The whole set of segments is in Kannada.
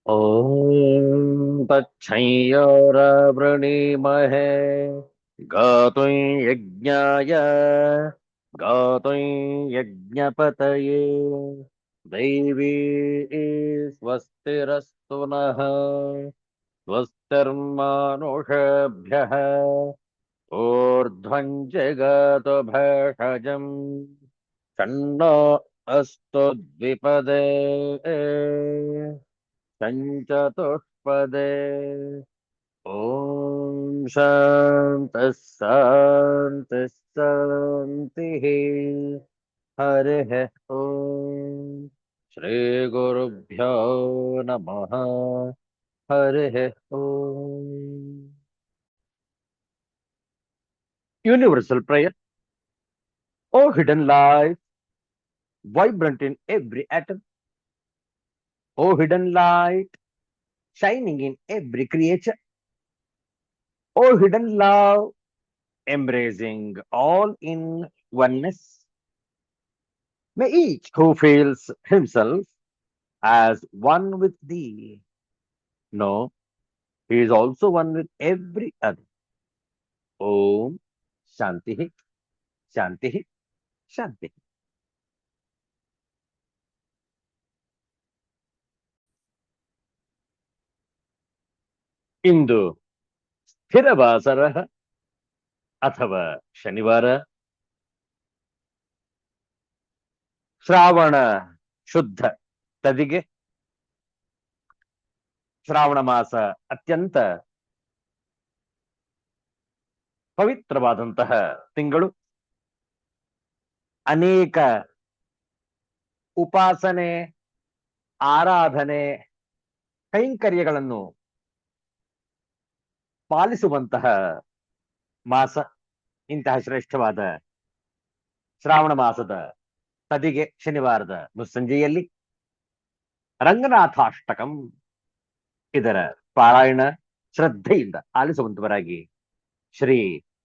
ॐ तच्छंयोरवृणीमहे गातुं यज्ञाय गातुं यज्ञपतये दैवी स्वस्तिरस्तु नः स्वस्तिर्मानुषेभ्यः ऊर्ध्वं जगतो भेषजम् षण्णो अस्तु द्विपदे पञ्चतुष्पदे ॐ शान्तः शान्तिः शान्तिः हरिः ॐ श्रीगुरुभ्यो नमः हरिः ॐ Universal prayer. O hidden light, vibrant in every atom. O hidden light, shining in every creature. O hidden love, embracing all in oneness. May each who feels himself as one with thee know he is also one with every other. Om Shanti Shanti Shanti. ಇಂದು ಸ್ಥಿರವಾಸರ ಅಥವಾ ಶನಿವಾರ ಶ್ರಾವಣ ಶುದ್ಧ ತದಿಗೆ ಶ್ರಾವಣ ಮಾಸ ಅತ್ಯಂತ ಪವಿತ್ರವಾದಂತಹ ತಿಂಗಳು. ಅನೇಕ ಉಪಾಸನೆ, ಆರಾಧನೆ, ಕೈಂಕರ್ಯಗಳನ್ನು ಪಾಲಿಸುವಂತಹ ಮಾಸ. ಇಂತಹ ಶ್ರೇಷ್ಠವಾದ ಶ್ರಾವಣ ಮಾಸದ ತದಿಗೆ ಶನಿವಾರದ ಮುಸ್ಸಂಜೆಯಲ್ಲಿ ರಂಗನಾಥಾಷ್ಟಕಂ ಇದರ ಪಾರಾಯಣ ಶ್ರದ್ಧೆಯಿಂದ ಆಲಿಸುವಂತವರಾಗಿ ಶ್ರೀ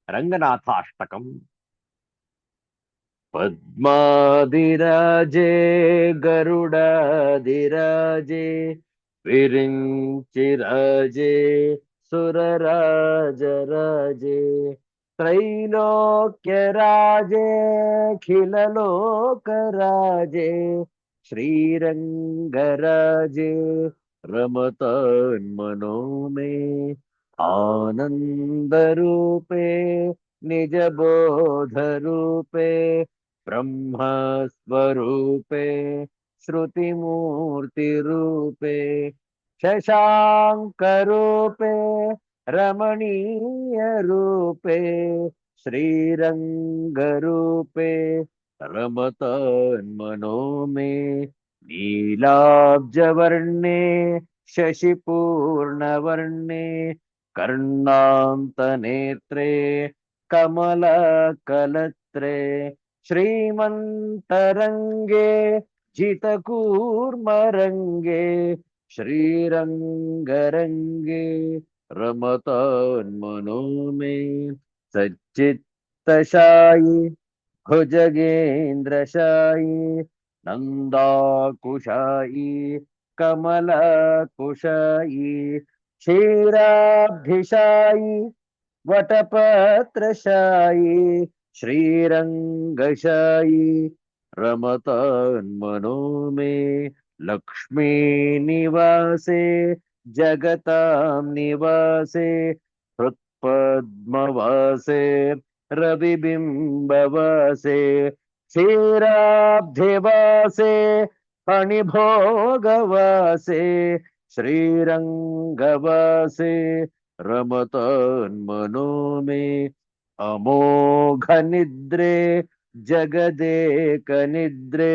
ರಂಗನಾಥಾಷ್ಟಕಂ. ಪದ್ಮಾದಿರಾಜೇ ಗರುಡಾದಿರಾಜೇ ವಿರಿಂಚಿರಾಜೇ ಸುರರಾಜರಾಜೇ ತ್ರೈಲೋಕ್ಯರಾಜೇ ಖಿಲಲೋಕರಾಜೇ ಶ್ರೀರಂಗರಾಜೇ ರಮತಾನ್ಮನೋ ಮೇ ಆನಂದರೂಪೇ ನಿಜಬೋಧರೂಪೇ ಬ್ರಹ್ಮಸ್ವರೂಪೇ ಶ್ರುತಿಮೂರ್ತಿರೂಪೇ ಶಶಾಂಕರೂಪೇ ರಮಣೀಯರೂಪೇ ಶ್ರೀರಂಗರೂಪೇ ರಮತಾನ್ಮನೋ ಮೇ ನೀಲಾಬ್ಜವರ್ಣೇ ಶಶಿಪೂರ್ಣವರ್ಣೇ ಕರ್ಣಾಂತನೇತ್ರೇ ಕಮಲಕಲತ್ರೇ ಶ್ರೀಮಂತರಂಗೇ ಜಿತಕೂರ್ಮರಂಗೇ ಶ್ರೀರಂಗರಂಗೇ ರಮತಾನ್ಮನೋ ಮೇ ಸಚ್ಚಿತ್ತಶಾಯಿ ಭುಜಗೇಂದ್ರಶಾಯಿ ನಂದಾಕುಶಾಯಿ ಕಮಲಕುಶಾಯಿ ಕ್ಷೀರಾಬ್ಧಿಶಾಯಿ ವಟಪತ್ರಶಾಯಿ ಶ್ರೀರಂಗಶಾಯಿ ರಮತಾನ್ಮನೋ ಮೇ ಲಕ್ಷ್ಮೀ ನಿವಾಸೇ ಜಗತಾಂ ನಿವಾಸೇ ಹೃತ್ಪದ್ಮವಾಸೇ ರವಿಬಿಂಬವಾಸೇ ಕ್ಷೀರಾಬ್ಧಿವಾಸೇ ಫಣಿಭೋಗವಾಸೇ ಶ್ರೀರಂಗವಾಸೇ ರಮತಾನ್ಮನೋ ಮೇ ಅಮೋಘ ನಿದ್ರೆ ಜಗದೇಕ ನಿದ್ರೆ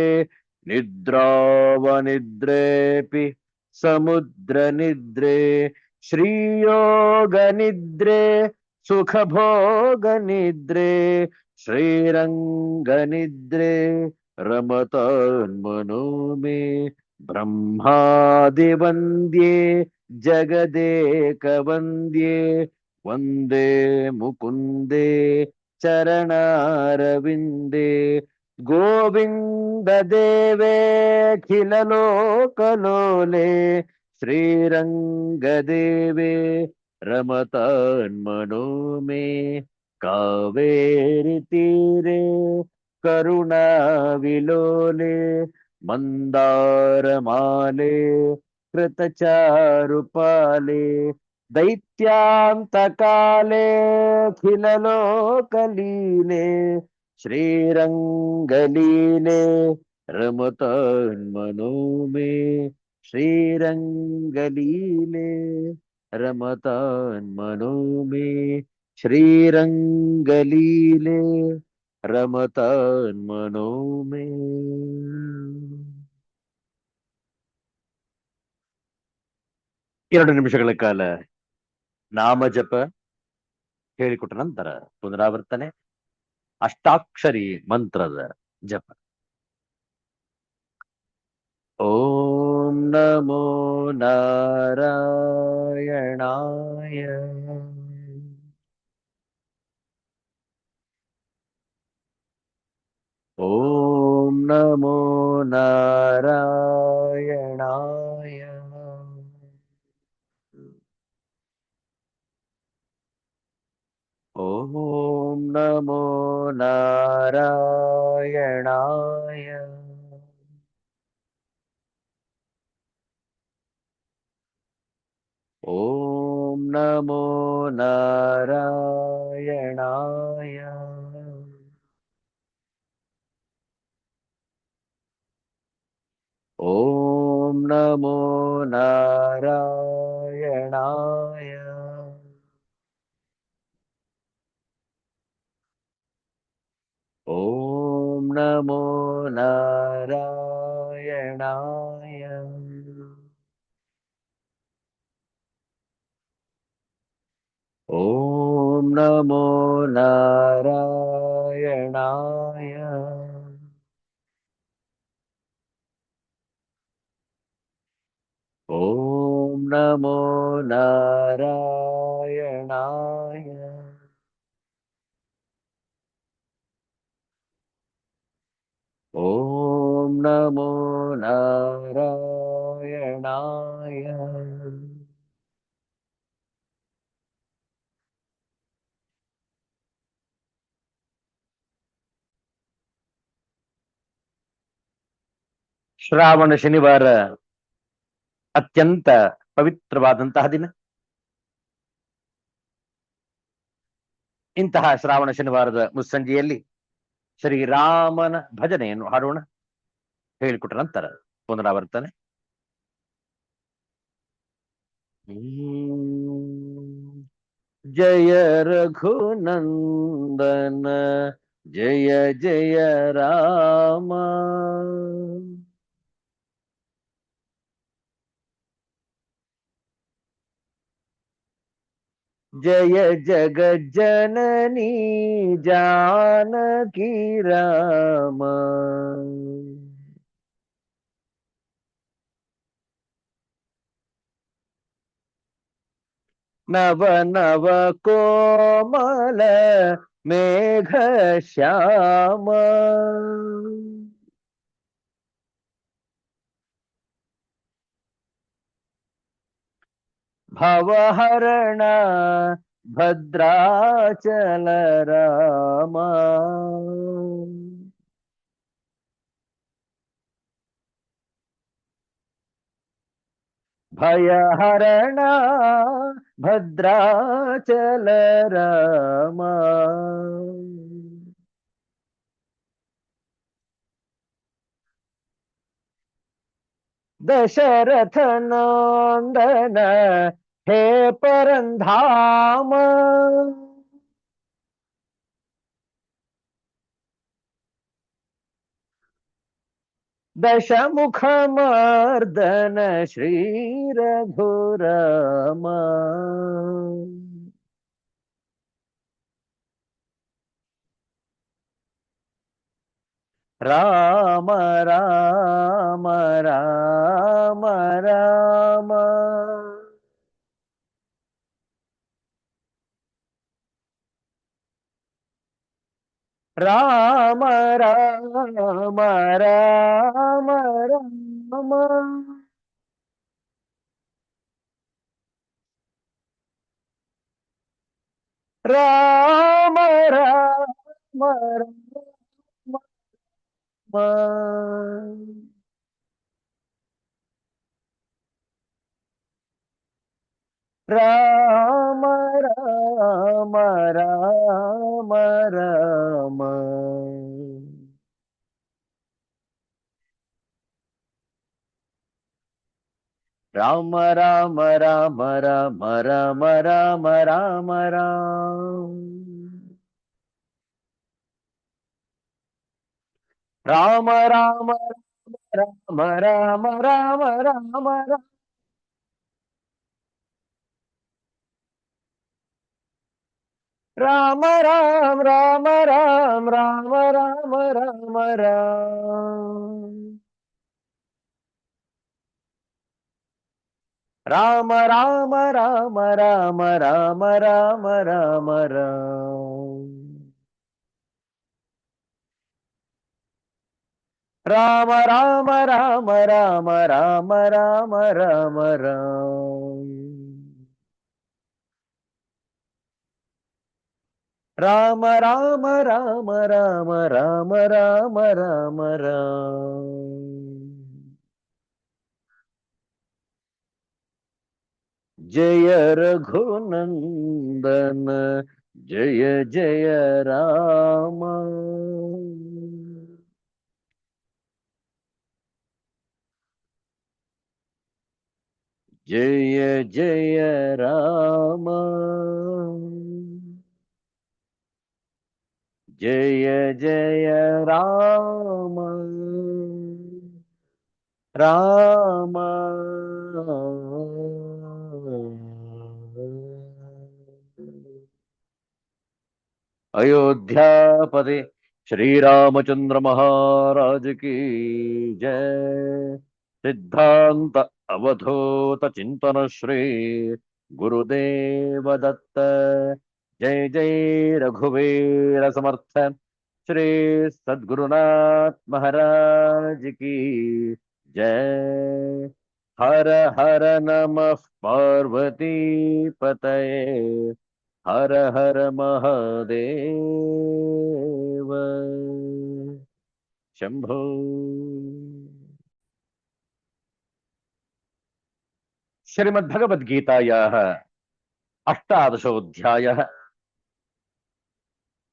ನಿದ್ರಾವನಿದ್ರೇಪಿ ಸಮುದ್ರ ನಿದ್ರೆ ಶ್ರೀಯೋಗ ನಿದ್ರೆ ಸುಖಭೋಗ ನಿದ್ರೆ ಶ್ರೀರಂಗ ನಿದ್ರೆ ರಮತಾನ್ಮನೋ ಮೇ ಬ್ರಹ್ಮಾದಿ ವಂದ್ಯೇ ಜಗದೇಕ ವಂದ್ಯೇ ವಂದೇ ಮುಕುಂದೇ ಚರಣಾರವಿಂದೇ ಗೋವಿಂದ ದೇವೇಖಿಲ ಲೋಕಲೋಲೆ श्रीरङ्गदेवे रमतान्मनो मे कावेरीतीरे करुणाविलोले मन्दारमाले कृतचारुपाले दैत्यान्तकाले खिललोकलीले श्रीरङ्गलीले रमतान्मनो मे श्रीरङ्गलीले रमतान्मनो मे श्रीरङ्गलीले रमतान्मनो मे. ಎರಡು ನಿಮಿಷಗಳ ಕಾಲ ನಾಮ ಜಪ ಹೇಳಿಕೊಟ್ಟ ನಂತರ ಪುನರಾವರ್ತನೆ ಅಷ್ಟಾಕ್ಷರಿ ಮಂತ್ರದ ಜಪ. ಓಂ ನಮೋ ನಾರಾಯಣಾಯ. ಓಂ ನಮೋ ನಾರಾಯಣಾಯ. ಓಂ ನಮೋ ನಾರಾಯಣಾಯ. ಓಂ ನಮೋ ನಾರಾಯಣಾಯ. ಓಂ ನಮೋ ನಾರಾಯಣಾಯ. ಓಂ ನಮೋ ನಾರಾಯಣಾಯ. ಓಂ ನಮೋ ನಾರಾಯಣಾಯ. ಓಂ ನಮೋ ನಾರಾಯಣಾಯ. ಓಂ ನಮೋ ನಾರಾಯಣಾಯ. ಶ್ರಾವಣ ಶನಿವಾರ ಅತ್ಯಂತ ಪವಿತ್ರವಾದಂತಹ ದಿನ. ಇಂತಹ ಶ್ರಾವಣ ಶನಿವಾರದ ಮುಸ್ಸಂಜೆಯಲ್ಲಿ ಶ್ರೀರಾಮನ ಭಜನೆಯನ್ನು ಹಾಡೋಣ. ಹೇಳಿಕೊಟ್ಟ ನಂತರ ಪುನರಾವರ್ತನೆ. ಜಯ ರಘುನಂದನ ಜಯ ಜಯ ರಾಮ. ಜಯ ಜಗಜ್ಜನನಿ ಜಾನಕಿ ರಾಮ. ನವ ನವ ಕೋಮಲ ಮೇಘ ಶ್ಯಾಮ. ಭವಹರಣ ಭದ್ರಾಚಲ ರಾಮ. ಭಯಹರಣ ಭದ್ರಾಚಲ ರಾಮ. ದಶರಥ ನಂದನ ಹೇ ಪರಂಧಾಮ. ದಶಮುಖ ಮರ್ದನ ಶ್ರೀ ರಘುರಾಮ. ರಾಮ ರಾಮ ರಾಮ ರಾಮ. ರಾಮ ರಾಮ ರಾಮ ರಾಮ. राम राम राम। राम राम राम राम। राम राम राम राम राम राम राम राम राम राम राम राम राम राम। राम राम राम राम राम राम राम राम। राम राम राम राम राम राम राम राम। राम राम राम राम राम राम राम राम। राम राम राम राम राम राम राम राम। जय रघुनंदन जय जय राम। जय जय राम। जय जय राम। राम। अयोध्यापते श्री रामचंद्र महाराज की जय। सिद्धांत अवधूत चिंतन श्री गुरुदेव दत्त। जय जय रघुवीर समर्थ श्री सद्गुरुनाथ महाराज की जय। हर हर नमः पार्वती पतये। हर हर महादेव शंभो। श्रीमद्भगवद्गीतायाः अष्टादशोऽध्यायः।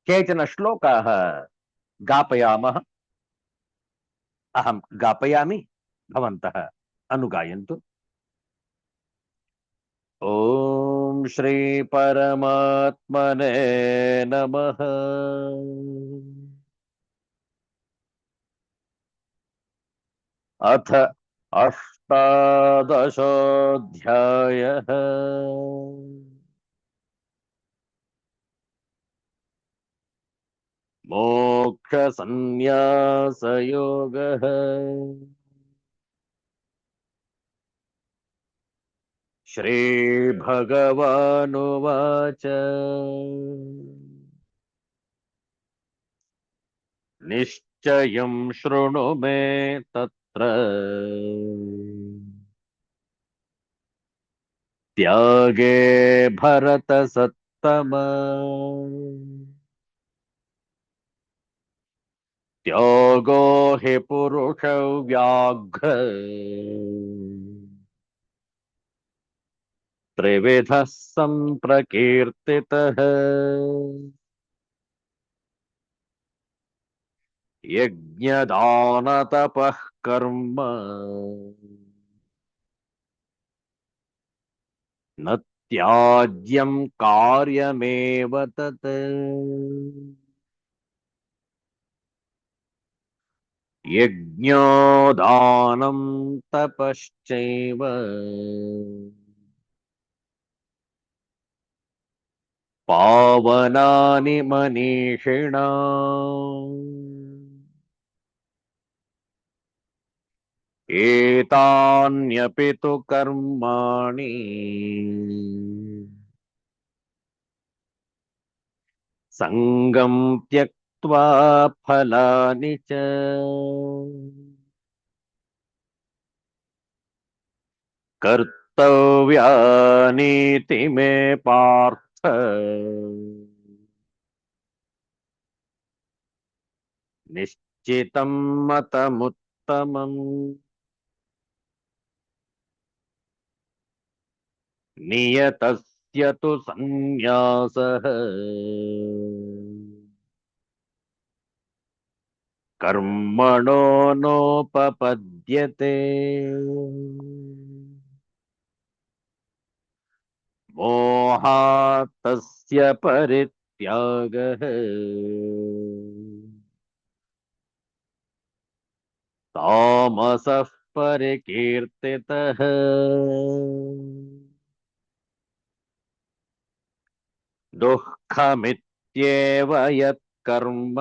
केचन श्लोकाः गापयामः। अहं गापयामि, भवन्तः अनुगायन्तु। ॐ श्री परमात्मने नमः। अथ अष्टादशोऽध्यायः। मोक्षसंन्यासयोगः। श्रीभगवानुवाच निश्चयं शृणु मे तत्र त्यागे भरतसत्तम। त्यागो हि पुरुषो व्याघ्र त्रिविधः सम्प्रकीर्तितः। यज्ञदानतपः कर्म न त्याज्यं कार्यमेव तत्। यज्ञोदानं तपश्चैव पावनानि मनीषिणाम्। एतान्यपि तु कर्माणि सङ्गं त्यक्त्वा फलानि च कर्तव्यानीति मे पार्थ। ನಿಶ್ಚಿತಂ ಮತಮುತ್ತಮಂ ನಿಯತಸ್ಯ ತು ಸನ್ಯಾಸಃ ಕರ್ಮಣೋ ನೋಪಪದ್ಯತೆ ಮೋಹಾತ್ ತಸ್ಯ ಪರಿತ್ಯಾಗಃ ತಾಮಸಃ ಪರಿಕೀರ್ತಿತಃ ದುಃಖಮಿತ್ಯೇವ ಯತ್ ಕರ್ಮ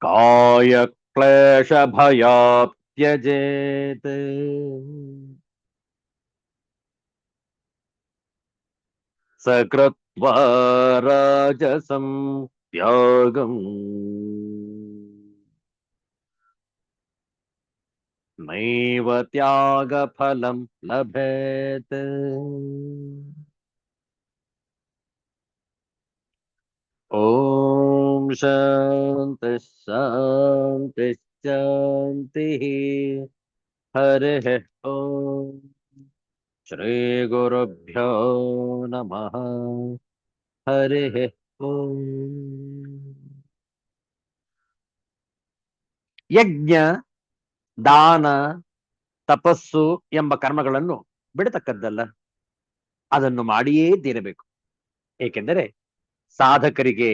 ಕಾಯ ಕ್ಲೇಶ ಭಯಾತ್ ತ್ಯಜೇತ್ ಸಕೃತ್ವಾ ರಾಜಸಂ ತ್ಯಾಗಂ ನೈವ ತ್ಯಾಗ ಫಲಂ ಲಭೇತ್ ಓಂ ಶಾಂತಿ ಶಾಂತಿ ಶಾಂತಿ ಹರಿಃ ಓಂ ಶ್ರೀ ಗುರುಭ್ಯೋ ನಮಃ ಹರಿಃ ಓಂ. ಯಜ್ಞ ದಾನ ತಪಸ್ಸು ಎಂಬ ಕರ್ಮಗಳನ್ನು ಬಿಡತಕ್ಕದ್ದಲ್ಲ, ಅದನ್ನು ಮಾಡಿಯೇ ತೀರಬೇಕು. ಏಕೆಂದರೆ ಸಾಧಕರಿಗೆ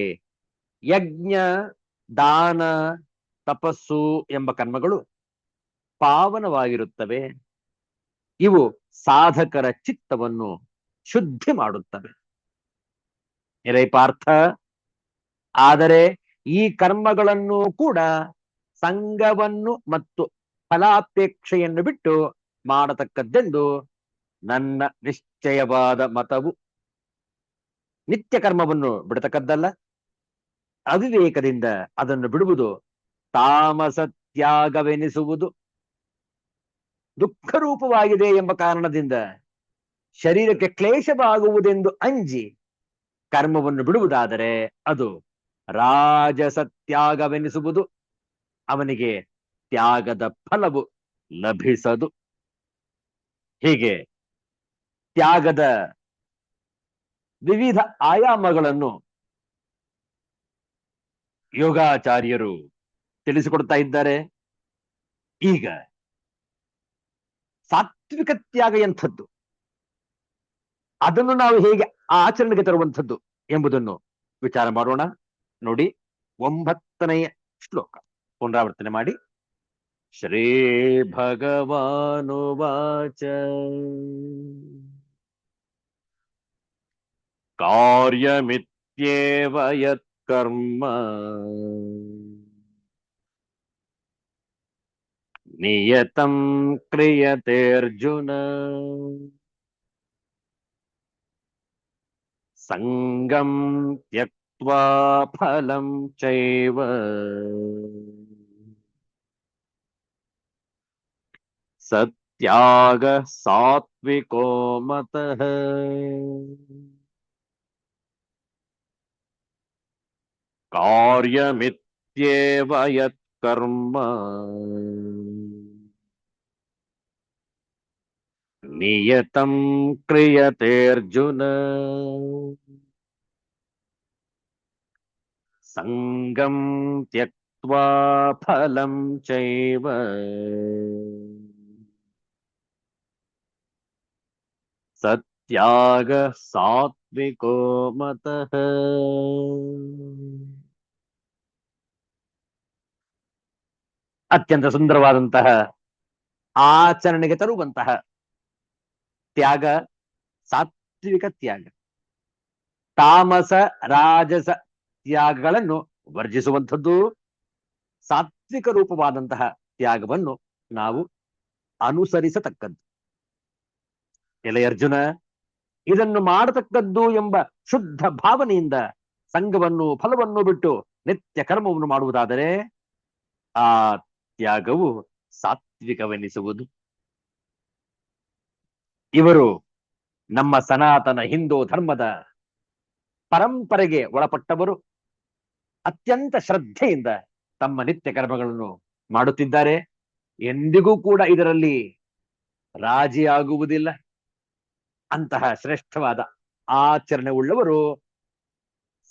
ಯಜ್ಞ ದಾನ ತಪಸ್ಸು ಎಂಬ ಕರ್ಮಗಳು ಪಾವನವಾಗಿರುತ್ತವೆ. ಇವು ಸಾಧಕರ ಚಿತ್ತವನ್ನು ಶುದ್ಧಿ ಮಾಡುತ್ತವೆ. ಎಲೈ ಪಾರ್ಥ, ಆದರೆ ಈ ಕರ್ಮಗಳನ್ನು ಕೂಡ ಸಂಘವನ್ನು ಮತ್ತು ಫಲಾಪೇಕ್ಷೆಯನ್ನು ಬಿಟ್ಟು ಮಾಡತಕ್ಕದ್ದೆಂದು ನನ್ನ ನಿಶ್ಚಯವಾದ ಮತವು. ನಿತ್ಯ ಕರ್ಮವನ್ನು ಬಿಡತಕ್ಕದ್ದಲ್ಲ, ಅವಿವೇಕದಿಂದ ಅದನ್ನು ಬಿಡುವುದು ತಾಮಸ ತ್ಯಾಗವೆನಿಸುವುದು. ದುಃಖ ರೂಪವಾಗಿದೆ ಎಂಬ ಕಾರಣದಿಂದ ಶರೀರಕ್ಕೆ ಕ್ಲೇಶವಾಗುವುದೆಂದು ಅಂಜಿ ಕರ್ಮವನ್ನು ಬಿಡುವುದಾದರೆ ಅದು ರಾಜಸ ತ್ಯಾಗವೆನಿಸುವುದು. ಅವನಿಗೆ ತ್ಯಾಗದ ಫಲವು ಲಭಿಸದು. ಹೀಗೆ ತ್ಯಾಗದ ವಿವಿಧ ಆಯಾಮಗಳನ್ನು ಯೋಗಾಚಾರ್ಯರು ತಿಳಿಸಿಕೊಡ್ತಾ ಇದ್ದಾರೆ. ಈಗ ಸಾತ್ವಿಕ ತ್ಯಾಗ ಎಂಥದ್ದು, ಅದನ್ನು ನಾವು ಹೇಗೆ ಆಚರಣೆಗೆ ತರುವಂಥದ್ದು ಎಂಬುದನ್ನು ವಿಚಾರ ಮಾಡೋಣ. ನೋಡಿ, 9ನೆಯ ಶ್ಲೋಕ ಪುನರಾವರ್ತನೆ ಮಾಡಿ. ಶ್ರೀ ಭಗವಾನುವಾಚ ಕಾರ್ಯಮಿತ್ಯೇವ ಯತ್ ಕರ್ಮ ನಿಯತಂ ಕ್ರಿಯತೆ ಅರ್ಜುನ ಸಂಗಂ ತ್ಯಕ್ತ್ವಾ ಫಲಂ ಚೈವ ಸತ್ಯಾಗ ಸಾತ್ವಿಕೋ ಮತಃ. ಕಾರ್ಯಮಿತ್ಯೇವ ಯತ್ ಕರ್ಮ ನಿಯತಂ ಕ್ರಿಯತೆ ಅರ್ಜುನ ಸಂಗಂ ತ್ಯಕ್ತ್ವಾ ಫಲಂ ಚೈವ ಸತ್ಯಾಗ ಸಾತ್ವಿಕೋ ಮತಃ. ಅತ್ಯಂತ ಸುಂದರವಾದಂತಹ ಆಚರಣೆಗೆ ತರುವಂತಹ ತ್ಯಾಗ ಸಾತ್ವಿಕ ತ್ಯಾಗ. ತಾಮಸ ರಾಜಸ ತ್ಯಾಗಗಳನ್ನು ವರ್ಜಿಸುವಂಥದ್ದು. ಸಾತ್ವಿಕ ರೂಪವಾದಂತಹ ತ್ಯಾಗವನ್ನು ನಾವು ಅನುಸರಿಸತಕ್ಕದ್ದು. ಎಲೆ ಅರ್ಜುನ, ಇದನ್ನು ಮಾಡತಕ್ಕದ್ದು ಎಂಬ ಶುದ್ಧ ಭಾವನೆಯಿಂದ ಸಂಘವನ್ನು ಫಲವನ್ನು ಬಿಟ್ಟು ನಿತ್ಯ ಕರ್ಮವನ್ನು ಮಾಡುವುದಾದರೆ ಆ ತ್ಯಾಗವು ಸಾತ್ವಿಕವೆನಿಸುವುದು. ಇವರು ನಮ್ಮ ಸನಾತನ ಹಿಂದೂ ಧರ್ಮದ ಪರಂಪರೆಗೆ ಒಳಪಟ್ಟವರು ಅತ್ಯಂತ ಶ್ರದ್ಧೆಯಿಂದ ತಮ್ಮ ನಿತ್ಯ ಕರ್ಮಗಳನ್ನು ಮಾಡುತ್ತಿದ್ದಾರೆ. ಎಂದಿಗೂ ಕೂಡ ಇದರಲ್ಲಿ ರಾಜಿಯಾಗುವುದಿಲ್ಲ. ಅಂತಹ ಶ್ರೇಷ್ಠವಾದ ಆಚರಣೆ ಉಳ್ಳವರು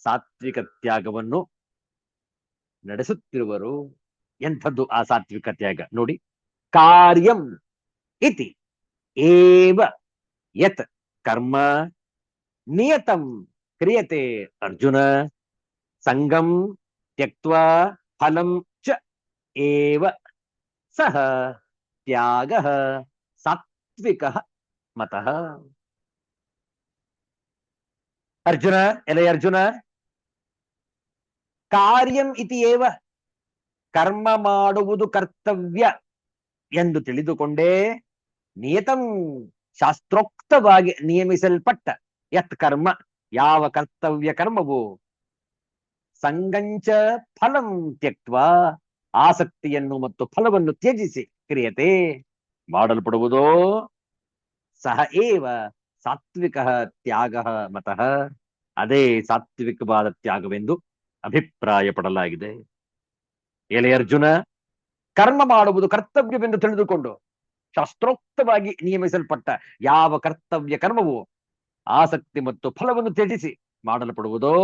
ಸಾತ್ವಿಕ ತ್ಯಾಗವನ್ನು ನಡೆಸುತ್ತಿರುವರು. ಎಂಥದ್ದು ಆ ಸಾತ್ವಿಕ ತ್ಯಾಗ ನೋಡಿ. ಕಾರ್ಯಂ ಇತಿ ಏವ ಯತ್ ಕರ್ಮ ನಿಯತಂ ಕ್ರಿಯತೆ ಅರ್ಜುನ ಸಂಗಂ ತ್ಯಕ್ತ್ವಾ ಫಲಂ ಚ ಏವ ಸಹ ತ್ಯಾಗಃ ಸಾತ್ವಿಕಃ ಮತಃ. ಅರ್ಜುನ, ಎಲೆ ಅರ್ಜುನ, ಕಾರ್ಯಂ ಇತಿ ಏವ, ಕರ್ಮ ಮಾಡುವುದು ಕರ್ತವ್ಯ ಎಂದು ತಿಳಿದುಕೊಂಡೇ ನಿಯತಂ, ಶಾಸ್ತ್ರೋಕ್ತವಾಗಿ ನಿಯಮಿಸಲ್ಪಟ್ಟ ಯತ್ ಕರ್ಮ, ಯಾವ ಕರ್ತವ್ಯ ಕರ್ಮವು, ಸಂಗಂಚ ಫಲಂ ತ್ಯಕ್ತ್ವಾ, ಆಸಕ್ತಿಯನ್ನು ಮತ್ತು ಫಲವನ್ನು ತ್ಯಜಿಸಿ ಕ್ರಿಯತೆ ಮಾಡಲ್ಪಡುವುದೋ, ಸಹ ಏವ ಸಾತ್ವಿಕ ತ್ಯಾಗ ಮತಃ, ಅದೇ ಸಾತ್ವಿಕವಾದ ತ್ಯಾಗವೆಂದು ಅಭಿಪ್ರಾಯ ಪಡಲಾಗಿದೆ. ಎಲೆ ಅರ್ಜುನ, ಕರ್ಮ ಮಾಡುವುದು ಕರ್ತವ್ಯವೆಂದು ತಿಳಿದುಕೊಂಡು ಶಾಸ್ತ್ರೋಕ್ತವಾಗಿ ನಿಯಮಿಸಲ್ಪಟ್ಟ ಯಾವ ಕರ್ತವ್ಯ ಕರ್ಮವು ಆಸಕ್ತಿ ಮತ್ತು ಫಲವನ್ನು ತ್ಯಜಿಸಿ ಮಾಡಲ್ಪಡುವುದೋ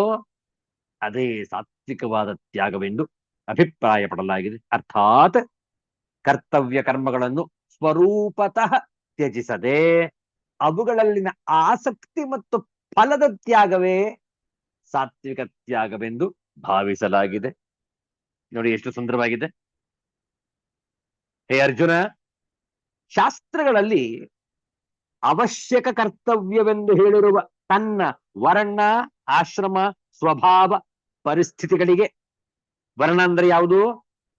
ಅದೇ ಸಾತ್ವಿಕವಾದ ತ್ಯಾಗವೆಂದು ಅಭಿಪ್ರಾಯ ಪಡಲಾಗಿದೆ. ಅರ್ಥಾತ್ ಕರ್ತವ್ಯ ಕರ್ಮಗಳನ್ನು ಸ್ವರೂಪತಃ ತ್ಯಜಿಸದೆ ಅವುಗಳಲ್ಲಿನ ಆಸಕ್ತಿ ಮತ್ತು ಫಲದ ತ್ಯಾಗವೇ ಸಾತ್ವಿಕ ತ್ಯಾಗವೆಂದು ಭಾವಿಸಲಾಗಿದೆ. ನೋಡಿ ಎಷ್ಟು ಸುಂದರವಾಗಿದೆ. ಹೇ ಅರ್ಜುನ, ಶಾಸ್ತ್ರಗಳಲ್ಲಿ ಅವಶ್ಯಕ ಕರ್ತವ್ಯವೆಂದು ಹೇಳಿರುವ ತನ್ನ ವರ್ಣ, ಆಶ್ರಮ, ಸ್ವಭಾವ, ಪರಿಸ್ಥಿತಿಗಳಿಗೆ, ವರ್ಣ ಅಂದ್ರೆ ಯಾವುದು?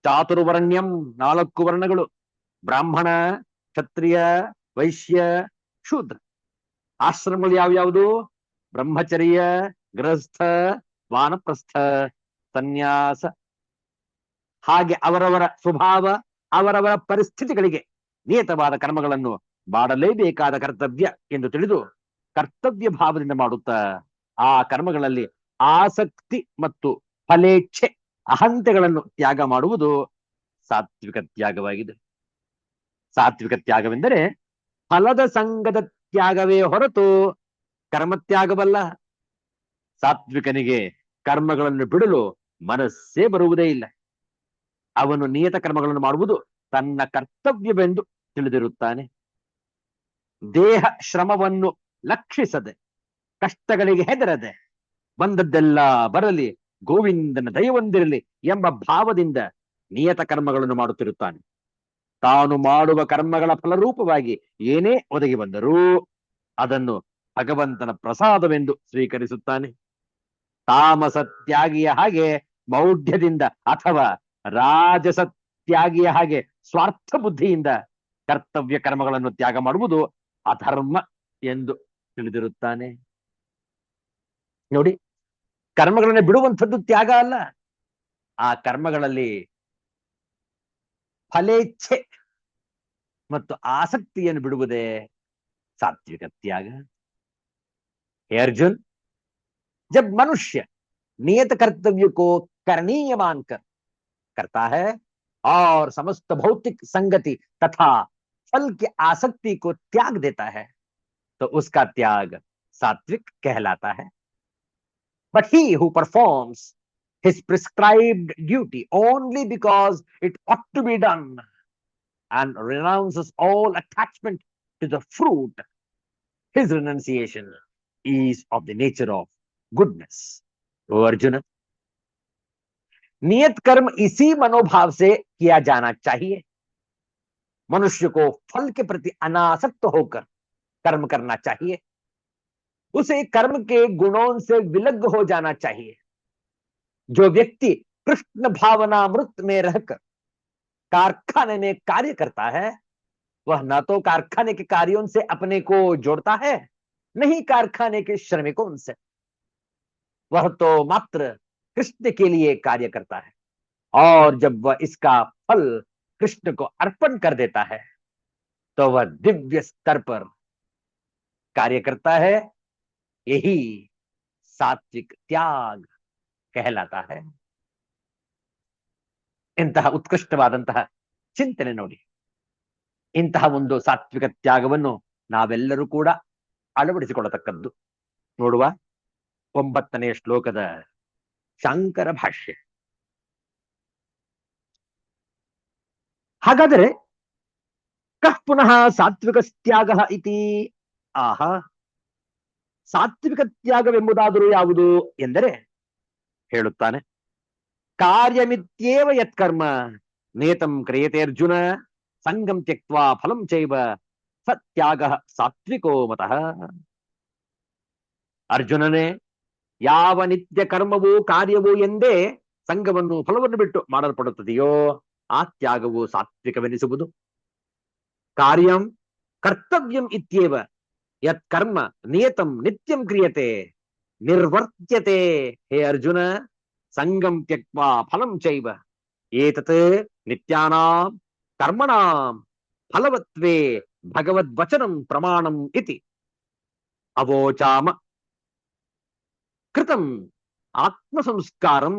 ಚಾತುರ್ವರ್ಣ್ಯಂ, 4 ವರ್ಣಗಳು, ಬ್ರಾಹ್ಮಣ, ಕ್ಷತ್ರಿಯ, ವೈಶ್ಯ, ಶೂದ್ರ. ಆಶ್ರಮಗಳು ಯಾವ್ಯಾವುದು? ಬ್ರಹ್ಮಚರ್ಯ, ಗೃಹಸ್ಥ, ವಾನಪ್ರಸ್ಥ, ಸನ್ಯಾಸ. ಹಾಗೆ ಅವರವರ ಸ್ವಭಾವ, ಅವರವರ ಪರಿಸ್ಥಿತಿಗಳಿಗೆ ನಿಯತವಾದ ಕರ್ಮಗಳನ್ನು ಮಾಡಲೇಬೇಕಾದ ಕರ್ತವ್ಯ ಎಂದು ತಿಳಿದು ಕರ್ತವ್ಯ ಭಾವದಿಂದ ಮಾಡುತ್ತಾ ಆ ಕರ್ಮಗಳಲ್ಲಿ ಆಸಕ್ತಿ ಮತ್ತು ಫಲೇಚ್ಛೆ, ಅಹಂತೆಗಳನ್ನು ತ್ಯಾಗ ಮಾಡುವುದು ಸಾತ್ವಿಕ ತ್ಯಾಗವಾಗಿದೆ. ಸಾತ್ವಿಕ ತ್ಯಾಗವೆಂದರೆ ಫಲದ ಸಂಘದ ತ್ಯಾಗವೇ ಹೊರತು ಕರ್ಮತ್ಯಾಗವಲ್ಲ. ಸಾತ್ವಿಕನಿಗೆ ಕರ್ಮಗಳನ್ನು ಬಿಡಲು ಮನಸ್ಸೇ ಬರುವುದೇ ಇಲ್ಲ. ಅವನು ನಿಯತ ಕರ್ಮಗಳನ್ನು ಮಾಡುವುದು ತನ್ನ ಕರ್ತವ್ಯವೆಂದು ತಿಳಿದಿರುತ್ತಾನೆ. ದೇಹ ಶ್ರಮವನ್ನು ಲಕ್ಷಿಸದೆ, ಕಷ್ಟಗಳಿಗೆ ಹೆದರದೆ, ಬಂದದ್ದೆಲ್ಲ ಬರಲಿ, ಗೋವಿಂದನ ದಯವೊಂದಿರಲಿ ಎಂಬ ಭಾವದಿಂದ ನಿಯತ ಕರ್ಮಗಳನ್ನು ಮಾಡುತ್ತಿರುತ್ತಾನೆ. ತಾನು ಮಾಡುವ ಕರ್ಮಗಳ ಫಲರೂಪವಾಗಿ ಏನೇ ಒದಗಿ ಬಂದರೂ ಅದನ್ನು ಭಗವಂತನ ಪ್ರಸಾದವೆಂದು ಸ್ವೀಕರಿಸುತ್ತಾನೆ. ತಾಮಸ ತ್ಯಾಗಿಯ ಹಾಗೆ ಮೌಢ್ಯದಿಂದ ಅಥವಾ ರಾಜಸ ತ್ಯಾಗಿಯ ಹಾಗೆ ಸ್ವಾರ್ಥ ಬುದ್ಧಿಯಿಂದ ಕರ್ತವ್ಯ ಕರ್ಮಗಳನ್ನು ತ್ಯಾಗ ಮಾಡುವುದು ಅಧರ್ಮ ಎಂದು ತಿಳಿದಿರುತ್ತಾನೆ. ನೋಡಿ, ಕರ್ಮಗಳನ್ನು ಬಿಡುವಂಥದ್ದು ತ್ಯಾಗ ಅಲ್ಲ. ಆ ಕರ್ಮಗಳಲ್ಲಿ ಫಲೇಚ್ಛೆ ಮತ್ತು ಆಸಕ್ತಿಯನ್ನು ಬಿಡುವುದೇ सात्विक त्याग। हे अर्जुन, जब मनुष्य नियत कर्तव्य को करणीय मानकर करता है और समस्त भौतिक संगति तथा फल की आसक्ति को त्याग देता है तो उसका त्याग सात्विक कहलाता है। But he who performs his prescribed duty only because it ought to be done and renounces all attachment to the fruit, his renunciation is of the nature of goodness. O Arjuna, नियत कर्म इसी मनोभाव से किया जाना चाहिए। मनुष्य को फल के प्रति अनासक्त होकर कर्म करना चाहिए। उसे कर्म के गुणों से विलग्न हो जाना चाहिए। जो व्यक्ति कृष्ण भावनामृत में रहकर कारखाने में कार्य करता है, वह न तो कारखाने के कार्यों से अपने को जोड़ता है, नहीं कारखाने के श्रमिकों से। वह तो मात्र कृष्ण के लिए कार्य करता है और जब वह इसका फल कृष्ण को अर्पण कर देता है तो वह दिव्य स्तर पर कार्य करता है। यही सात्विक त्याग कहलाता है. ಇಂತಹ ಉತ್ಕೃಷ್ಟವಾದಂತಹ ಚಿಂತನೆ ನೋಡಿ. ಇಂತಹ ಒಂದು ಸಾತ್ವಿಕ ತ್ಯಾಗವನ್ನು ನಾವೆಲ್ಲರೂ ಕೂಡ ಅಳವಡಿಸಿಕೊಳ್ಳತಕ್ಕದ್ದು. ನೋಡುವ 9ನೇ ಶ್ಲೋಕದ ಶಾಂಕರ ಭಾಷ್ಯ. ಹಾಗಾದರೆ ಕಃ ಪುನಃ ಸಾತ್ವಿಕ ತ್ಯಾಗ ಇತಿ. ಆಹಾ, ಸಾತ್ವಿಕ ತ್ಯಾಗವೆಂಬುದಾದರೂ ಯಾವುದು ಎಂದರೆ ಹೇಳುತ್ತಾನೆ, ಕಾರ್ಯಮಿತ್ಯೇವ ಯತ್ಕರ್ಮ ನೇತಂ ಕ್ರಿಯತೆ ಅರ್ಜುನ ಸಂಗಂ ತ್ಯಕ್ತ್ವಾ ಫಲಂ ಚೈವ ಸತ್ಯಾಗ ಸಾತ್ವಿಕೋ ಮತಃ. ಅರ್ಜುನನೇ, ಯಾವ ನಿತ್ಯ ಕರ್ಮವೂ ಕಾರ್ಯವೂ ಎಂದೇ ಸಂಘವನ್ನು ಫಲವನ್ನು ಬಿಟ್ಟು ಮಾಡಲ್ಪಡುತ್ತದೆಯೋ ಆ ತ್ಯಾಗವು ಸಾತ್ವಿಕವೆನಿಸುವುದು. ಕಾರ್ಯಂ ಕರ್ತವ್ಯಂ ಇತ್ಯೇವ ಯತ್ ಕರ್ಮ ನಿಯತಂ ನಿತ್ಯಂ ಕ್ರಿಯತೆ ನಿರ್ವರ್ತ್ಯತೆ ಹೇ ಅರ್ಜುನ ಸಂಗಂ ತ್ಯಕ್ತ್ವಾ ಫಲಂ ಚೈವ ಏತತ್ ನಿತ್ಯಾನಾಂ ಕರ್ಮಣಾಂ ಫಲವತ್ವೇ ಭಗವದ್ವಚನಂ ಪ್ರಮಾಣಂ ಇತಿ ಅವೋಚಾಮ. ಕೃತಂ ಆತ್ಮಸಂಸ್ಕಾರಂ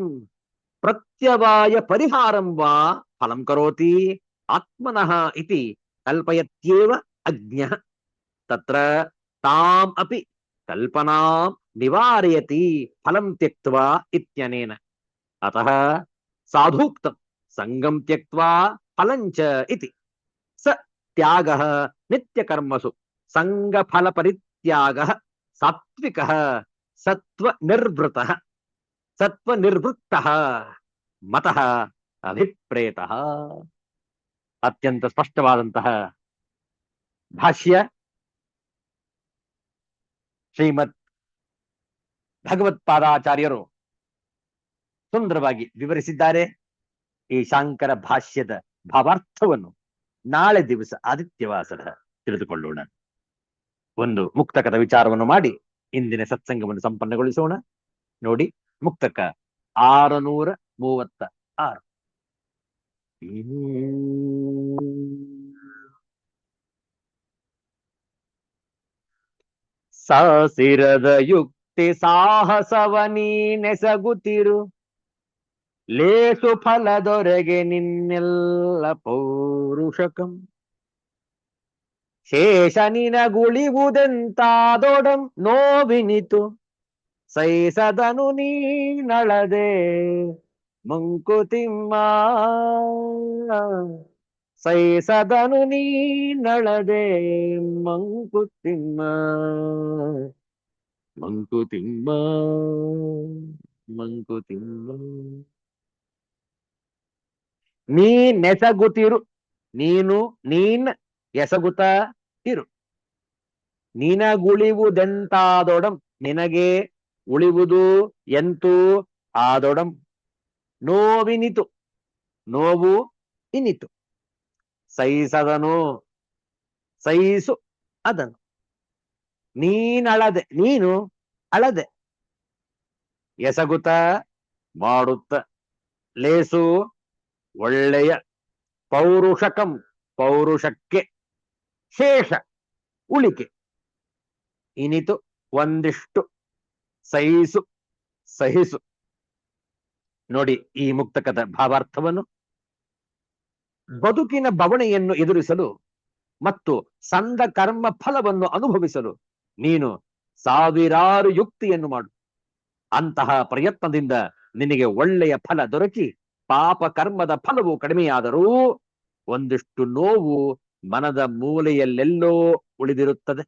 ಪ್ರತ್ಯವಾಯ ಪರಿಹಾರಂ ವಾ ಫಲಂ ಕರೋತಿ ಆತ್ಮನಃ ಇತಿ ಕಲ್ಪಯತ್ಯೇವ ಅಜ್ಞಃ ತತ್ರ ತಾಂ ಅಪಿ ಕಲ್ಪನಾಂ ನಿವಾರಯತಿ ಫಲಂ ತ್ಯಕ್ತ್ವಾ ಇತ್ಯನೇನ. ಅತಃ ಸಾಧೂಕ್ತಂ ಸಂಗಂ ತ್ಯಕ್ತ್ವಾ ಫಲಂಚ ಇತಿ. ಸ ತ್ಯಾಗಃ ನಿತ್ಯಕರ್ಮಸು ಸಂಗಫಲ ಪರಿತ್ಯಾಗಃ ಸಾತ್ವಿಕಃ ಸತ್ವನಿರ್ವೃತಃ ಮತಃ ಅಭಿಪ್ರೇತಃ. ಅತ್ಯಂತ ಸ್ಪಷ್ಟವಾದಂತಹ ಭಾಷ್ಯ ಶ್ರೀಮದ್ ಭಗವತ್ಪಾದಾಚಾರ್ಯರು ಸುಂದರವಾಗಿ ವಿವರಿಸಿದ್ದಾರೆ. ಈ ಶಾಂಕರ ಭಾಷ್ಯದ ಭಾವಾರ್ಥವನ್ನು ನಾಳೆ ದಿವಸ ಆದಿತ್ಯವಾಸರ ತಿಳಿದುಕೊಳ್ಳೋಣ. ಒಂದು ಮುಕ್ತಕದ ವಿಚಾರವನ್ನು ಮಾಡಿ ಇಂದಿನ ಸತ್ಸಂಗವನ್ನು ಸಂಪನ್ನಗೊಳಿಸೋಣ. ನೋಡಿ, ಮುಕ್ತಕ 636. ಸಾಸಿರದ ಯುಕ್ತಿ ಸಾಹಸವನಿ ನೆಸಗುತ್ತಿರು ಲೇಸು ಫಲದೊರೆಗೆ ನಿನ್ನೆಲ್ಲ ಪೌರುಷಕಂ ಶೇಷ ನಿನಗುಳಿವುದೆಂತಾದೊಡಂ ನೋವಿನಿತು ಸೈಸದನು ನೀನಳದೆ ಮಂಕುತಿಮ್ಮ ಸೈಸದನು ನೀನಳದೆ ಮಂಕುತಿಮ್ಮ ಮಂಕುತಿಮ್ಮ ಮಂಕುತಿಮ್ಮ. ನೀನೆಸಗುತ್ತಿರು, ನೀನು ನೀನ್ ಎಸಗುತ್ತ ಇರು. ನಿನಗುಳಿವುದೆಂತಾದೊಡಂ, ನಿನಗೆ ಉಳಿವುದು ಎಂತೂ ಆದೊಡಂ. ನೋವಿನಿತು, ನೋವು ಇನಿತು. ಸೈಸದನು, ಸೈಸು ಅದನು. ನೀನಳದೆ, ನೀನು ಅಳದೆ. ಎಸಗುತ್ತ ಮಾಡುತ್ತ, ಲೇಸು ಒಳ್ಳೆಯ, ಪೌರುಷಕಂ ಪೌರುಷಕ್ಕೆ, ಶೇಷ ಉಳಿಕೆ, ಇನಿತು ಒಂದಿಷ್ಟು, ಸಹಿಸು ಸಹಿಸು. ನೋಡಿ ಈ ಮುಕ್ತಕದ ಭಾವಾರ್ಥವನ್ನು. ಬದುಕಿನ ಬವಣೆಯನ್ನು ಎದುರಿಸಲು ಮತ್ತು ಸಂದ ಕರ್ಮ ಫಲವನ್ನು ಅನುಭವಿಸಲು ನೀನು ಸಾವಿರಾರು ಯುಕ್ತಿಯನ್ನು ಮಾಡು. ಅಂತಹ ಪ್ರಯತ್ನದಿಂದ ನಿನಗೆ ಒಳ್ಳೆಯ ಫಲ ದೊರಕಿ ಪಾಪ ಕರ್ಮದ ಫಲವು ಕಡಿಮೆಯಾದರೂ ಒಂದಿಷ್ಟು ನೋವು ಮನದ ಮೂಲೆಯಲ್ಲೆಲ್ಲೋ ಉಳಿದಿರುತ್ತದೆ.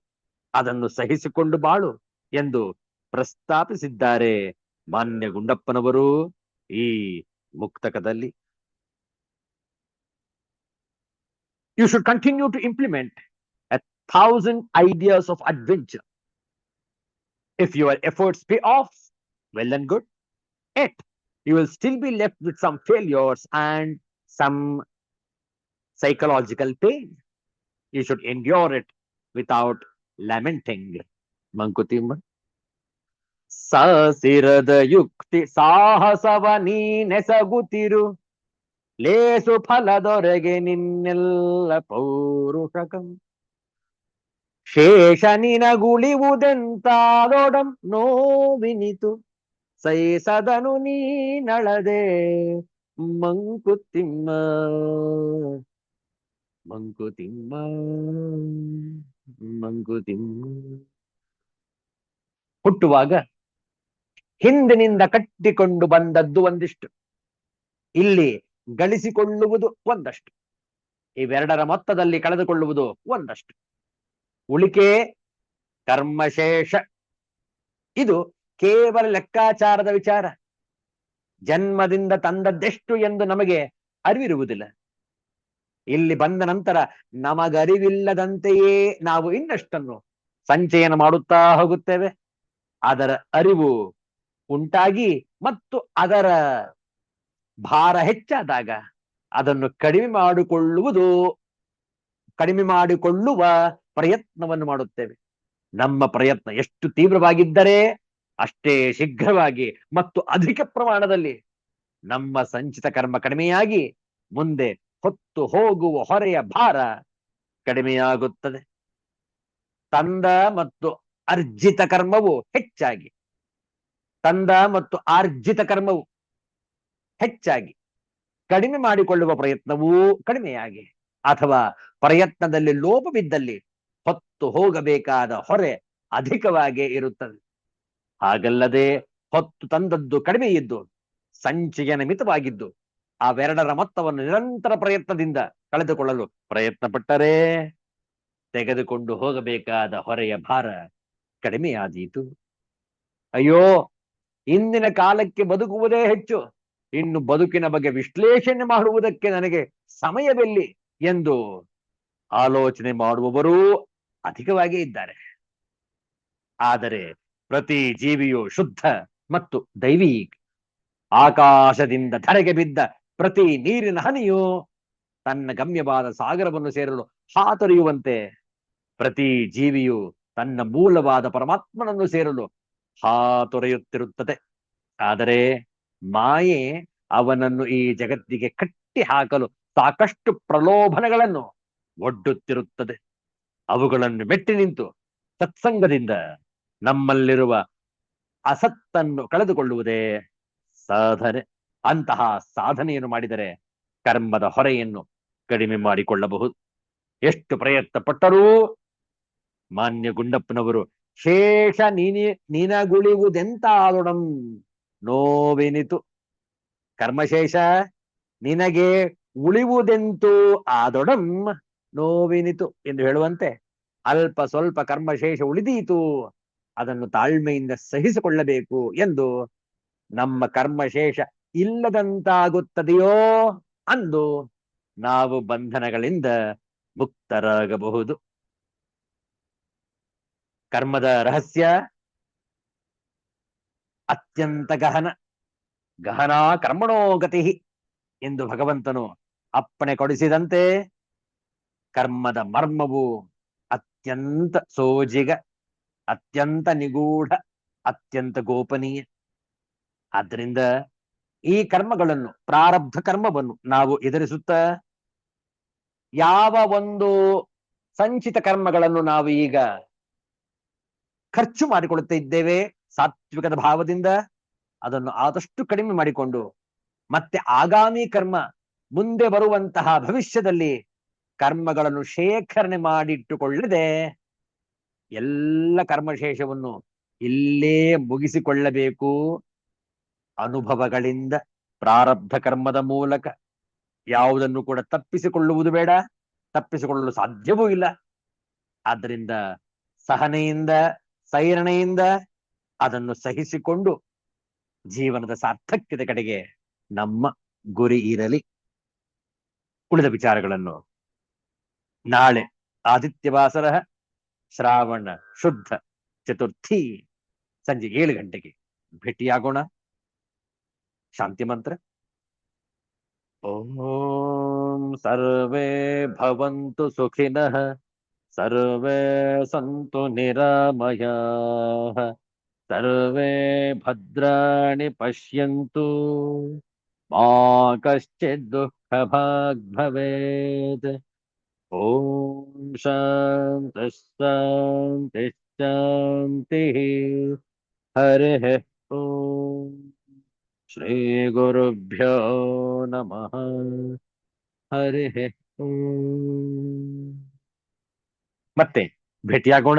ಅದನ್ನು ಸಹಿಸಿಕೊಂಡು ಬಾಳು ಎಂದು ಪ್ರಸ್ತಾಪಿಸಿದ್ದಾರೆ ಮಾನ್ಯ ಗುಂಡಪ್ಪನವರು ಈ ಮುಕ್ತಕದಲ್ಲಿ. You should continue to implement 1,000 ideas of adventure. If your efforts pay off, well and good. Yet, you will still be left with some failures and some psychological pain. You should endure it without lamenting. Mankutima. ಸಾಸಿರದ ಯುಕ್ತಿ ಸಾಹಸವ ನೀನೆಸಗುತ್ತಿರು ಲೇಸು ಫಲದೊರೆಗೆ ನಿನ್ನೆಲ್ಲ ಪೌರುಷಕಂ ಶೇಷ ನಿನಗುಳಿವುದೆಂತಾದೊಡಂ ನೋವಿನಿತು ಸೈಸದನು ನೀನಳದೆ ಮಂಕುತಿಮ್ಮ ಮಂಕುತಿಮ್ಮ ಮಂಕುತಿಮ್ಮ. ಹುಟ್ಟುವಾಗ ಹಿಂದಿನಿಂದ ಕಟ್ಟಿಕೊಂಡು ಬಂದದ್ದು ಒಂದಿಷ್ಟು, ಇಲ್ಲಿ ಗಳಿಸಿಕೊಳ್ಳುವುದು ಒಂದಷ್ಟು, ಇವೆರಡರ ಮೊತ್ತದಲ್ಲಿ ಕಳೆದುಕೊಳ್ಳುವುದು ಒಂದಷ್ಟು. ಉಳಿಕೆ ಕರ್ಮಶೇಷ. ಇದು ಕೇವಲ ಲೆಕ್ಕಾಚಾರದ ವಿಚಾರ. ಜನ್ಮದಿಂದ ತಂದದ್ದೆಷ್ಟು ಎಂದು ನಮಗೆ ಅರಿವಿರುವುದಿಲ್ಲ. ಇಲ್ಲಿ ಬಂದ ನಂತರ ನಮಗರಿವಿಲ್ಲದಂತೆಯೇ ನಾವು ಇನ್ನಷ್ಟನ್ನು ಸಂಚಯನ ಮಾಡುತ್ತಾ ಹೋಗುತ್ತೇವೆ. ಅದರ ಅರಿವು ಉಂಟಾಗಿ ಮತ್ತು ಅದರ ಭಾರ ಹೆಚ್ಚಾದಾಗ ಅದನ್ನು ಕಡಿಮೆ ಮಾಡಿಕೊಳ್ಳುವ ಪ್ರಯತ್ನವನ್ನು ಮಾಡುತ್ತೇವೆ. ನಮ್ಮ ಪ್ರಯತ್ನ ಎಷ್ಟು ತೀವ್ರವಾಗಿದ್ದರೆ ಅಷ್ಟೇ ಶೀಘ್ರವಾಗಿ ಮತ್ತು ಅಧಿಕ ಪ್ರಮಾಣದಲ್ಲಿ ನಮ್ಮ ಸಂಚಿತ ಕರ್ಮ ಕಡಿಮೆಯಾಗಿ ಮುಂದೆ ಹೊತ್ತು ಹೋಗುವ ಹೊರೆಯ ಭಾರ ಕಡಿಮೆಯಾಗುತ್ತದೆ. ತಂದ ಮತ್ತು ಅರ್ಜಿತ ಕರ್ಮವು ಹೆಚ್ಚಾಗಿ ಕಡಿಮೆ ಮಾಡಿಕೊಳ್ಳುವ ಪ್ರಯತ್ನವೂ ಕಡಿಮೆಯಾಗಿ, ಅಥವಾ ಪ್ರಯತ್ನದಲ್ಲಿ ಲೋಪವಿದ್ದಲ್ಲಿ ಹೊತ್ತು ಹೋಗಬೇಕಾದ ಹೊರೆ ಅಧಿಕವಾಗಿ ಇರುತ್ತದೆ. ಹಾಗಲ್ಲದೆ ಹೊತ್ತು ತಂದದ್ದು ಕಡಿಮೆ ಇದ್ದು ಸಂಚಯನ ಮಿತವಾಗಿದ್ದು ಅವೆರಡರ ಮೊತ್ತವನ್ನು ನಿರಂತರ ಪ್ರಯತ್ನದಿಂದ ಕಳೆದುಕೊಳ್ಳಲು ಪ್ರಯತ್ನ ಪಟ್ಟರೆ ತೆಗೆದುಕೊಂಡು ಹೋಗಬೇಕಾದ ಹೊರೆಯ ಭಾರ ಕಡಿಮೆಯಾದೀತು. ಅಯ್ಯೋ, ಇಂದಿನ ಕಾಲಕ್ಕೆ ಬದುಕುವುದೇ ಹೆಚ್ಚು, ಇನ್ನು ಬದುಕಿನ ಬಗ್ಗೆ ವಿಶ್ಲೇಷಣೆ ಮಾಡುವುದಕ್ಕೆ ನನಗೆ ಸಮಯವೆಲ್ಲಿ ಎಂದು ಆಲೋಚನೆ ಮಾಡುವವರೂ ಅಧಿಕವಾಗಿ ಇದ್ದಾರೆ. ಆದರೆ ಪ್ರತಿ ಜೀವಿಯು ಶುದ್ಧ ಮತ್ತು ದೈವಿ. ಆಕಾಶದಿಂದ ಧರೆಗೆ ಬಿದ್ದ ಪ್ರತಿ ನೀರಿನ ಹನಿಯು ತನ್ನ ಗಮ್ಯವಾದ ಸಾಗರವನ್ನು ಸೇರಲು ಹಾತೊರೆಯುವಂತೆ ಪ್ರತಿ ಜೀವಿಯು ತನ್ನ ಮೂಲವಾದ ಪರಮಾತ್ಮನನ್ನು ಸೇರಲು ಹಾತೊರೆಯುತ್ತಿರುತ್ತದೆ. ಆದರೆ ಮಾಯೆ ಅವನನ್ನು ಈ ಜಗತ್ತಿಗೆ ಕಟ್ಟಿ ಹಾಕಲು ಸಾಕಷ್ಟು ಪ್ರಲೋಭನೆಗಳನ್ನು ಒಡ್ಡುತ್ತಿರುತ್ತದೆ. ಅವುಗಳನ್ನು ಮೆಟ್ಟಿ ನಿಂತು ಸತ್ಸಂಗದಿಂದ ನಮ್ಮಲ್ಲಿರುವ ಅಸತ್ತನ್ನು ಕಳೆದುಕೊಳ್ಳುವುದೇ ಸಾಧನೆ. ಅಂತಹ ಸಾಧನೆಯನ್ನು ಮಾಡಿದರೆ ಕರ್ಮದ ಹೊರೆಯನ್ನು ಕಡಿಮೆ ಮಾಡಿಕೊಳ್ಳಬಹುದು. ಎಷ್ಟು ಪ್ರಯತ್ನ ಪಟ್ಟರೂ ಮಾನ್ಯ ಗುಂಡಪ್ಪನವರು ಶೇಷ ನಿನಗುಳಿವುದೆಂತಾದೊಡಂ ನೋವೆನಿತು, ಕರ್ಮಶೇಷ ನಿನಗೆ ಉಳಿವುದೆಂತೂ ಆದೊಡಂ ನೋವೆನಿತು ಎಂದು ಹೇಳುವಂತೆ ಅಲ್ಪ ಸ್ವಲ್ಪ ಕರ್ಮಶೇಷ ಉಳಿದೀತು, ಅದನ್ನು ತಾಳ್ಮೆಯಿಂದ ಸಹಿಸಿಕೊಳ್ಳಬೇಕು ಎಂದು ನಮ್ಮ ಕರ್ಮಶೇಷ ಇಲ್ಲದಂತಾಗುತ್ತದೆಯೋ ಅಂದು ನಾವು ಬಂಧನಗಳಿಂದ ಮುಕ್ತರಾಗಬಹುದು. ಕರ್ಮದ ರಹಸ್ಯ ಅತ್ಯಂತ ಗಹನಾ ಕರ್ಮಣೋ ಗತಿ ಎಂದು ಭಗವಂತನು ಅಪ್ಪಣೆ ಕೊಡಿಸಿದಂತೆ ಕರ್ಮದ ಮರ್ಮವು ಅತ್ಯಂತ ಸೋಜಿಗ, ಅತ್ಯಂತ ನಿಗೂಢ, ಅತ್ಯಂತ ಗೋಪನೀಯ. ಆದ್ದರಿಂದ ಈ ಕರ್ಮಗಳನ್ನು, ಪ್ರಾರಬ್ಧ ಕರ್ಮವನ್ನು ನಾವು ಎದುರಿಸುತ್ತಾ ಯಾವ ಒಂದು ಸಂಚಿತ ಕರ್ಮಗಳನ್ನು ನಾವು ಈಗ ಖರ್ಚು ಮಾಡಿಕೊಳ್ಳುತ್ತಾ ಇದ್ದೇವೆ ಸಾತ್ವಿಕದ ಭಾವದಿಂದ, ಅದನ್ನು ಆದಷ್ಟು ಕಡಿಮೆ ಮಾಡಿಕೊಂಡು ಮತ್ತೆ ಆಗಾಮಿ ಕರ್ಮ, ಮುಂದೆ ಬರುವಂತಹ ಭವಿಷ್ಯದಲ್ಲಿ ಕರ್ಮಗಳನ್ನು ಶೇಖರಣೆ ಮಾಡಿಟ್ಟುಕೊಳ್ಳದೆ ಎಲ್ಲ ಕರ್ಮಶೇಷವನ್ನು ಇಲ್ಲೇ ಮುಗಿಸಿಕೊಳ್ಳಬೇಕು. ಅನುಭವಗಳಿಂದ ಪ್ರಾರಬ್ಧ ಕರ್ಮದ ಮೂಲಕ ಯಾವುದನ್ನು ಕೂಡ ತಪ್ಪಿಸಿಕೊಳ್ಳುವುದು ಬೇಡ, ತಪ್ಪಿಸಿಕೊಳ್ಳಲು ಸಾಧ್ಯವೂ ಇಲ್ಲ. ಆದ್ದರಿಂದ ಸಹನೆಯಿಂದ, ಸೈರಣೆಯಿಂದ ಅದನ್ನು ಸಹಿಸಿಕೊಂಡು ಜೀವನದ ಸಾರ್ಥಕ್ಯದ ಕಡೆಗೆ ನಮ್ಮ ಗುರಿ ಇರಲಿ. ಉಳಿದ ವಿಚಾರಗಳನ್ನು ನಾಳೆ ಆದಿತ್ಯವಾಸರ ಶ್ರಾವಣ ಶುದ್ಧ ಚತುರ್ಥಿ ಸಂಜೆ 7 ಗಂಟೆಗೆ ಭೇಟಿಯಾಗೋಣ. ಶಾಂತಿ ಮಂತ್ರ. ಓಂ ಸರ್ವೇ ಭವಂತು ಸುಖಿನಃ, ಸರ್ವೇ ಸಂತು ನಿರಾಮಯಾಃ, ಸರ್ವೇ ಭದ್ರಾಣಿ ಪಶ್ಯಂತು, ಮಾ ಕಶ್ಚಿತ್ ದುಃಖ ಭಾಗ್ ಭವೇತ್. ಓಂ ಶಾಂತಿ ಶಾಂತಿ ಶಾಂತಿ. ಹರಿ ಓಂ. ಶ್ರೀ ಗುರುಭ್ಯೋ ನಮಃ. ಹರಿ ಓಂ. ಮತ್ತೆ ಭೇಟಿಯಾಗೋಣ.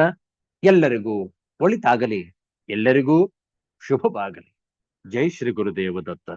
ಎಲ್ಲರಿಗೂ ಒಳಿತಾಗಲಿ, ಎಲ್ಲರಿಗೂ ಶುಭವಾಗಲಿ. ಜೈ ಶ್ರೀ ಗುರುದೇವ ದತ್ತ.